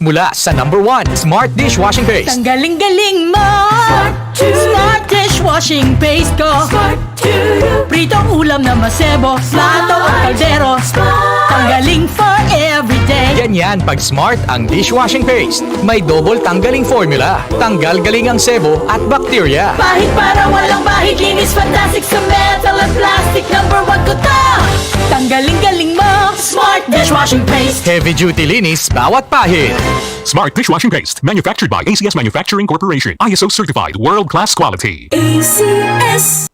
mula sa number 1 Smart Dishwashing Paste. Tanggaling-galing mo! Smart dishwashing paste ko. Pritong ulam na masebo, plato at kaldero. Tanggaling for everyday. Ganyan pag Smart ang dishwashing paste. May double tanggaling formula. Tanggal galing ang sebo at bakterya. Bahid para walang bahid, linis fantastic sa metal at plastic. Number 1 ko to! Tanggaling-galing mo! Smart dishwashing paste. Heavy duty linis bawat pahid. Smart Dishwashing Paste, manufactured by ACS Manufacturing Corporation. ISO certified, world-class quality. ACS.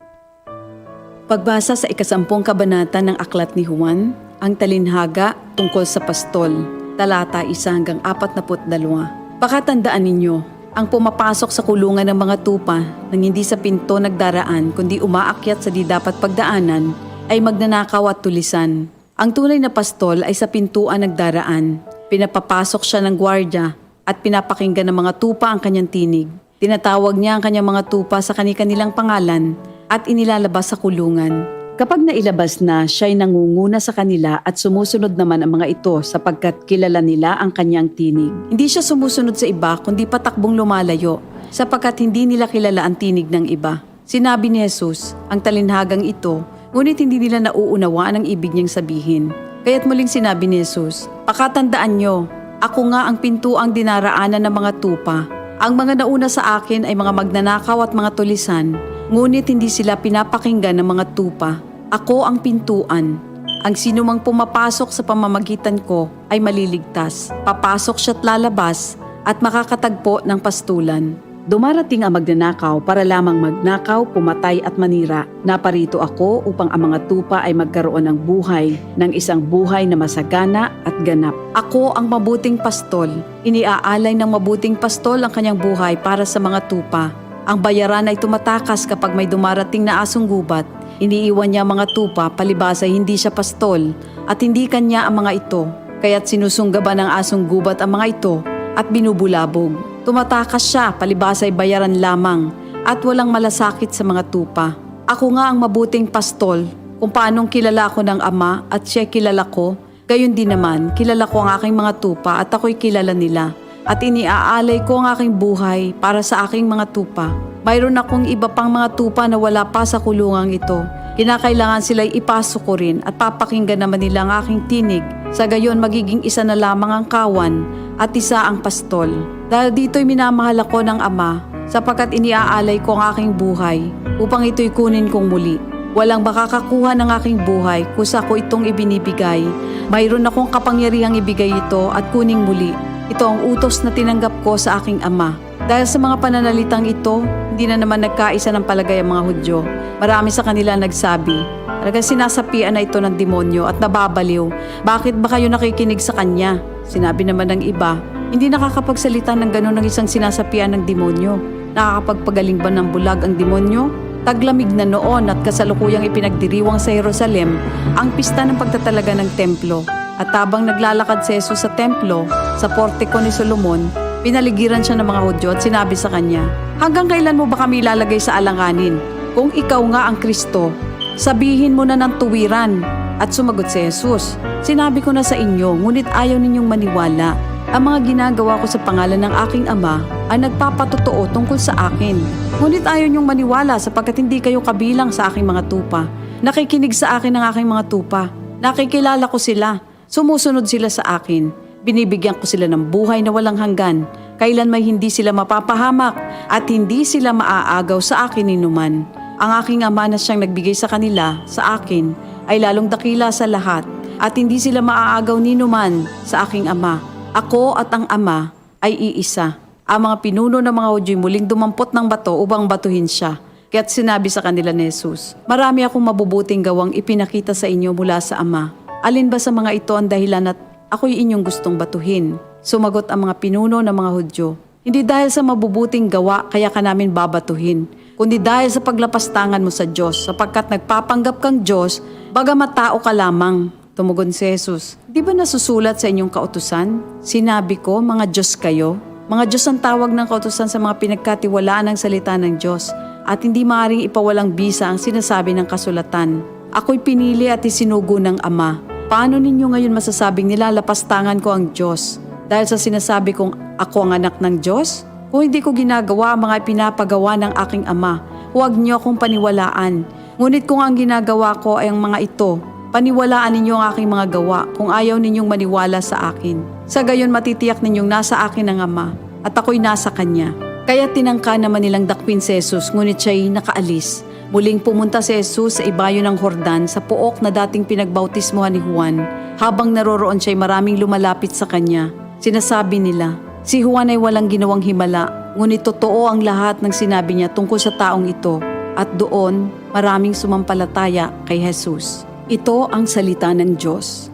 Pagbasa sa 10 kabanata ng Aklat ni Juan, ang talinhaga tungkol sa pastol, talata 1 hanggang 42. Pakatandaan ninyo, ang pumapasok sa kulungan ng mga tupa nang hindi sa pinto nagdaraan kundi umaakyat sa di dapat pagdaanan ay magnanakaw at tulisan. Ang tunay na pastol ay sa pintuan nagdaraan. Pinapapasok siya ng gwardya at pinapakinggan ng mga tupa ang kanyang tinig. Tinatawag niya ang kanyang mga tupa sa kanilang pangalan at inilalabas sa kulungan. Kapag nailabas na, siya'y nangunguna sa kanila at sumusunod naman ang mga ito sapagkat kilala nila ang kanyang tinig. Hindi siya sumusunod sa iba kundi patakbong lumalayo sapagkat hindi nila kilala ang tinig ng iba. Sinabi ni Jesus, ang talinhagang ito, ngunit hindi nila nauunawaan ang ibig niyang sabihin. Kaya't muling sinabi ni Jesus, pakatandaan nyo, ako nga ang pintuang dinaraanan ng mga tupa. Ang mga nauna sa akin ay mga magnanakaw at mga tulisan, ngunit hindi sila pinapakinggan ng mga tupa. Ako ang pintuan. Ang sinumang pumapasok sa pamamagitan ko ay maliligtas. Papasok siya't lalabas at makakatagpo ng pastulan. Dumarating ang magnanakaw para lamang magnakaw, pumatay at manira. Naparito ako upang ang mga tupa ay magkaroon ng buhay, ng isang buhay na masagana at ganap. Ako ang mabuting pastol. Iniaalay ng mabuting pastol ang kanyang buhay para sa mga tupa. Ang bayaran ay tumatakas kapag may dumarating na asong gubat. Iniiwan niya mga tupa palibhas ay hindi siya pastol at hindi kanya ang mga ito. Kaya't sinusunggaban ng asong gubat ang mga ito at binubulabog. Tumatakas siya, palibhas ay bayaran lamang at walang malasakit sa mga tupa. Ako nga ang mabuting pastol, kung paanong kilala ko ng Ama at siya kilala ko, gayon din naman kilala ko ang aking mga tupa at ako'y kilala nila. At iniaalay ko ang aking buhay para sa aking mga tupa. Mayroon akong iba pang mga tupa na wala pa sa kulungang ito. Kinakailangan sila'y ipasok ko rin at papakinggan naman nila ang aking tinig. Sa gayon magiging isa na lamang ang kawan at isa ang pastol. Dahil dito'y minamahal ako ng Ama sapagkat iniaalay ko ang aking buhay upang ito'y kunin kong muli. Walang makakakuha ng aking buhay kusa ko itong ibinibigay. Mayroon akong kapangyarihang ibigay ito at kuning muli. Ito ang utos na tinanggap ko sa aking Ama. Dahil sa mga pananalitang ito, hindi na naman nagkaisa ng palagay ang mga Hudyo. Marami sa kanila nagsabi, talagang sinasapian na ito ng demonyo at nababaliw. Bakit ba kayo nakikinig sa kanya? Sinabi naman ng iba, hindi nakakapagsalita ng gano'n ng isang sinasapian ng demonyo. Nakakapagpagaling ba ng bulag ang demonyo? Taglamig na noon at kasalukuyang ipinagdiriwang sa Jerusalem ang pista ng pagtatalaga ng templo. At habang naglalakad si Jesus sa templo, sa portiko ni Solomon, pinaligiran siya ng mga Hudyo at sinabi sa kanya, hanggang kailan mo ba kami ilalagay sa alanganin? Kung ikaw nga ang Kristo, sabihin mo na ng tuwiran. At sumagot si Jesus, sinabi ko na sa inyo, ngunit ayaw ninyong maniwala. Ang mga ginagawa ko sa pangalan ng aking Ama ay nagpapatotoo tungkol sa akin. Ngunit ayaw ninyong maniwala sapagkat hindi kayo kabilang sa aking mga tupa. Nakikinig sa akin ang aking mga tupa. Nakikilala ko sila. Sumusunod sila sa akin. Binibigyan ko sila ng buhay na walang hanggan. Kailan may hindi sila mapapahamak at hindi sila maaagaw sa akin ninuman. Ang aking Ama na siyang nagbigay sa kanila, sa akin, ay lalong dakila sa lahat at hindi sila maaagaw ninuman sa aking Ama. Ako at ang Ama ay iisa. Ang mga pinuno ng mga Hudyo muling dumampot ng bato upang batuhin siya. Kaya't sinabi sa kanila ni Jesus, marami akong mabubuting gawang ipinakita sa inyo mula sa Ama. Alin ba sa mga ito ang dahilan at ako'y inyong gustong batuhin? Sumagot ang mga pinuno ng mga Hudyo, hindi dahil sa mabubuting gawa kaya ka namin babatuhin, kundi dahil sa paglapastangan mo sa Diyos, sapagkat nagpapanggap kang Diyos, bagamat tao ka lamang. Tumugon si Jesus, di ba nasusulat sa inyong kautusan? Sinabi ko, mga Diyos kayo. Mga Diyos ang tawag ng kautusan sa mga pinagkatiwalaan ng salita ng Diyos, at hindi maaaring ipawalang bisa ang sinasabi ng kasulatan. Ako'y pinili at isinugo ng Ama. Paano ninyo ngayon masasabing nilalapastangan ko ang Diyos? Dahil sa sinasabi kong ako ang anak ng Diyos? Kung hindi ko ginagawa ang mga pinapagawa ng aking ama, huwag niyo akong paniwalaan. Ngunit kung ang ginagawa ko ay ang mga ito, paniwalaan ninyo ang aking mga gawa kung ayaw ninyong maniwala sa akin. Sa gayon matitiyak ninyong nasa akin ang ama at ako'y nasa kanya. Kaya tinangka naman nilang dakpin si Jesus ngunit siya'y nakaalis. Muling pumunta si Jesus sa ibayo ng Jordan sa pook na dating pinagbautismohan ni Juan. Habang naroroon siya'y maraming lumalapit sa kanya. Sinasabi nila, si Juan ay walang ginawang himala, ngunit totoo ang lahat ng sinabi niya tungkol sa taong ito. At doon, maraming sumampalataya kay Jesus. Ito ang salita ng Diyos.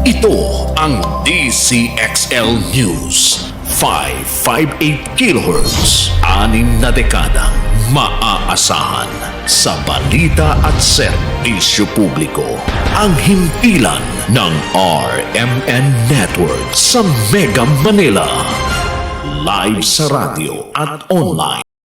Ito ang DCXL News. 558 kHz. 6 na dekadang maaasahan sa balita at serbisyo publiko. Ang himpilan ng RMN Network sa Mega Manila. Live sa radyo at online.